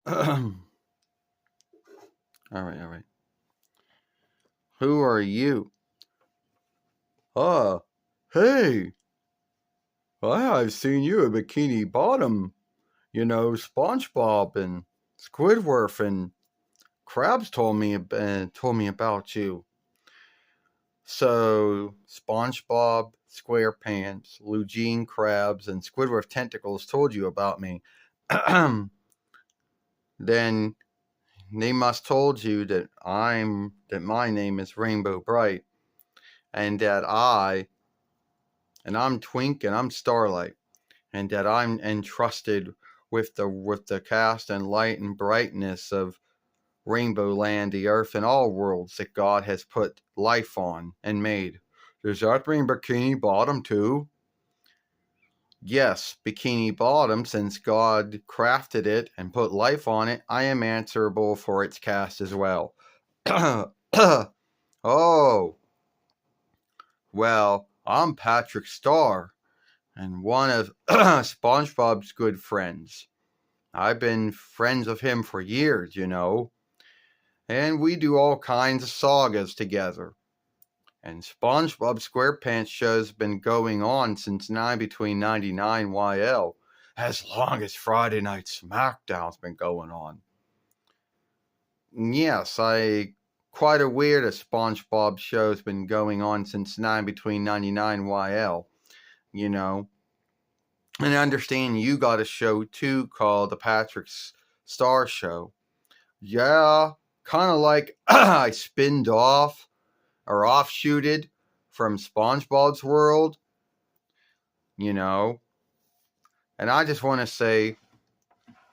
All right, all right. Who are you? Ah, hey, I've seen you at Bikini Bottom. SpongeBob and Squidward and Krabs told me about you. So SpongeBob, SquarePants, Eugene Krabs, and Squidward Tentacles told you about me. Then they must told you that my name is Rainbow Bright, and I'm Twink and I'm Starlight, and that I'm entrusted with the cast and light and brightness of Rainbow Land, the earth, and all worlds that God has put life on and made. Does that mean Bikini Bottom too? Yes, Bikini Bottom, since God crafted it and put life on it, I am answerable for its cast as well. Oh, well, I'm Patrick Star, and one of SpongeBob's good friends. I've been friends of him for years, and we do all kinds of sagas together. And SpongeBob SquarePants show's been going on since 9 between 99 YL, as long as Friday Night SmackDown's been going on. Yes, I quite aware that SpongeBob show's been going on since 9 between 99 YL, you know. And I understand you got a show too called the Patrick Star Show. Yeah, kind of like I spinned off or offshooted from SpongeBob's world, you know. And I just want to say,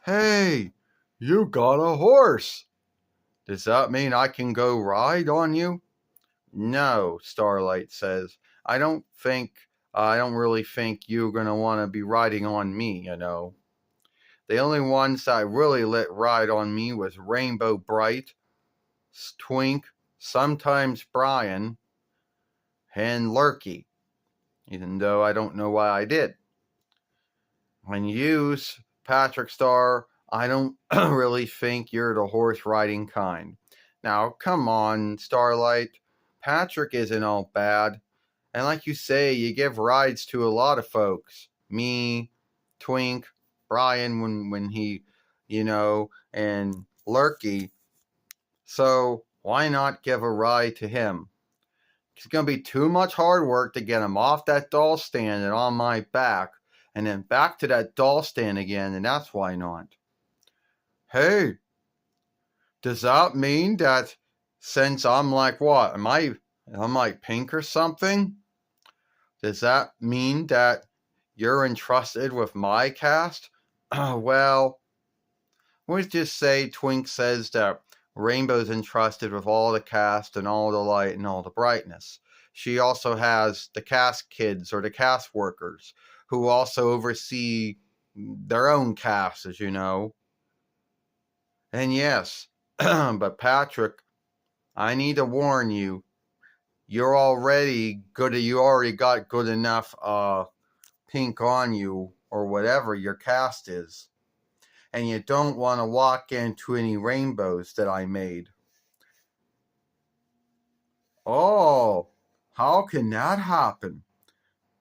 hey, you got a horse. Does that mean I can go ride on you? No, Starlight says. I don't really think you're going to want to be riding on me. The only ones I really let ride on me was Rainbow Brite, Twink, sometimes Brian, and Lurky, even though I don't know why I did. When you, Patrick Star, I don't really think you're the horse riding kind. Now, come on, Starlight. Patrick isn't all bad. And like you say, you give rides to a lot of folks. Me, Twink, Brian when he, and Lurky. So why not give a ride to him? It's going to be too much hard work to get him off that doll stand and on my back, and then back to that doll stand again, and that's why not. Hey, does that mean that since I'm like what? I'm like pink or something? Does that mean that you're entrusted with my cast? Well, let's just say Twink says that Rainbow's entrusted with all the cast and all the light and all the brightness. She also has the cast kids or the cast workers who also oversee their own casts, as you know. And yes, but Patrick, I need to warn you, you're already good. You already got good enough pink on you or whatever your cast is. And you don't want to walk into any rainbows that I made. Oh, how can that happen?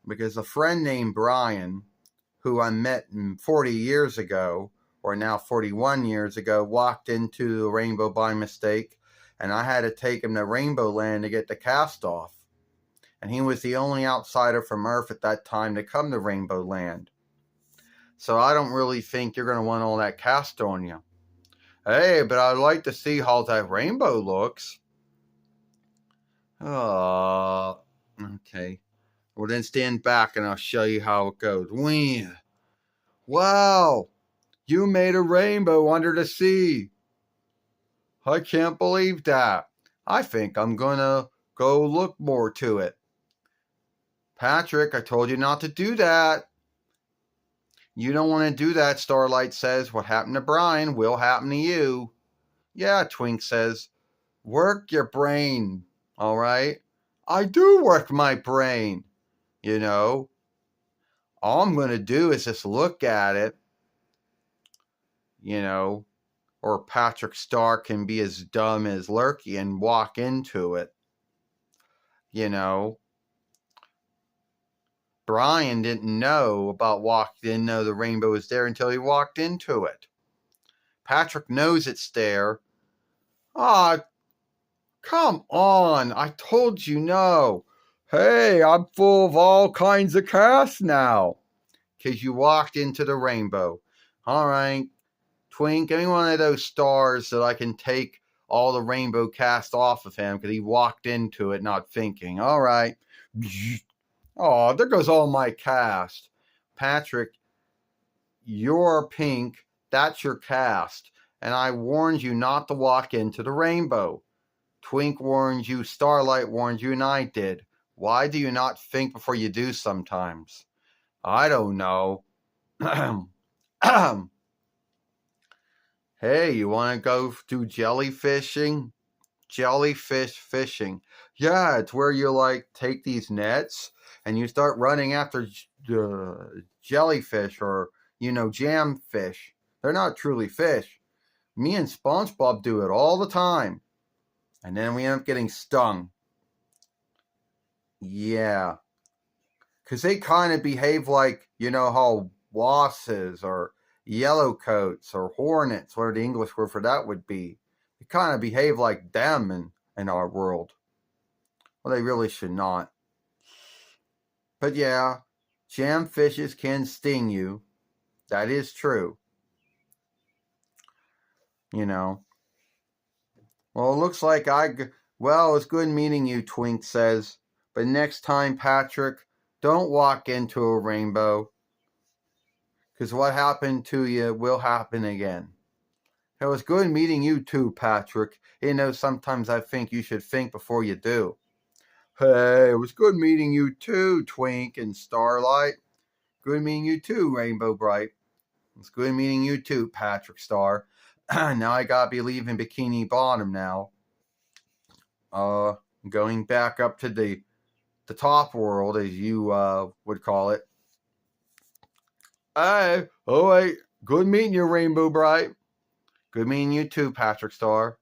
Because a friend named Brian, who I met 40 years ago, or now 41 years ago, walked into the rainbow by mistake, and I had to take him to Rainbow Land to get the cast off. And he was the only outsider from Earth at that time to come to Rainbow Land. So I don't really think you're going to want all that cast on you. Hey, but I'd like to see how that rainbow looks. Oh, okay. Well, then stand back and I'll show you how it goes. Wow, you made a rainbow under the sea. I can't believe that. I think I'm going to go look more to it. Patrick, I told you not to do that. You don't want to do that, Starlight says. What happened to Brian will happen to you. Yeah, Twink says. Work your brain, all right? I do work my brain, you know. All I'm going to do is just look at it, you know. or Patrick Star can be as dumb as Lurky and walk into it. You know, Brian didn't know the rainbow was there until he walked into it. Patrick knows it's there. Ah, come on, I told you no. Hey, I'm full of all kinds of casts now. Because you walked into the rainbow. All right, Twink, give me one of those stars so that I can take all the rainbow cast off of him because he walked into it not thinking. All right. Oh, there goes all my cast. Patrick, you're pink. That's your cast. And I warned you not to walk into the rainbow. Twink warned you, Starlight warned you, and I did. Why do you not think before you do sometimes? I don't know. Hey, you want to go do jellyfishing? Jellyfish fishing. Yeah, it's where you like take these nets and you start running after jellyfish or, jam fish. They're not truly fish. Me and SpongeBob do it all the time. And then we end up getting stung. Yeah. Because they kind of behave like, how wasps or yellowcoats or hornets, whatever the English word for that would be. They kind of behave like them in our world. Well, they really should not. But yeah, jam fishes can sting you. That is true. Well, it looks like well, it's good meeting you, Twink says. But next time, Patrick, don't walk into a rainbow. Because what happened to you will happen again. It was good meeting you too, Patrick. Sometimes I think you should think before you do. Hey, it was good meeting you too, Twink and Starlight. Good meeting you too, Rainbow Brite. It's good meeting you too, Patrick Star. Now I gotta be leaving Bikini Bottom now. Going back up to the top world, as you would call it. Hey, oh wait, good meeting you, Rainbow Brite. Good meeting you too, Patrick Star.